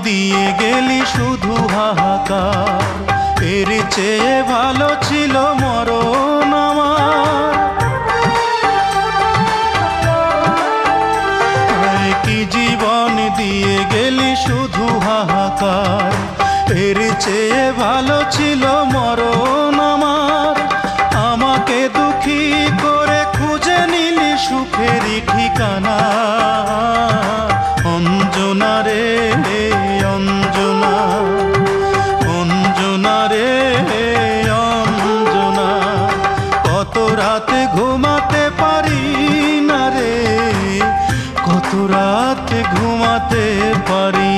দিয়ে গেলি শুধু হাহাকার, এর চেয়ে ভালো ছিল মরণ আমার। কি জীবন দিয়ে গেলি শুধু হাহাকার, এর চেয়ে ভালো ছিল মরণ আমার। আমাকে দুঃখী করে খুঁজে নিলি সুখেরই ঠিকানা। অঞ্জনা রে অঞ্জনা, অঞ্জনা রে অঞ্জনা, কত রাতে ঘুমাতে পারি না রে, কত রাতে ঘুমাতে পারি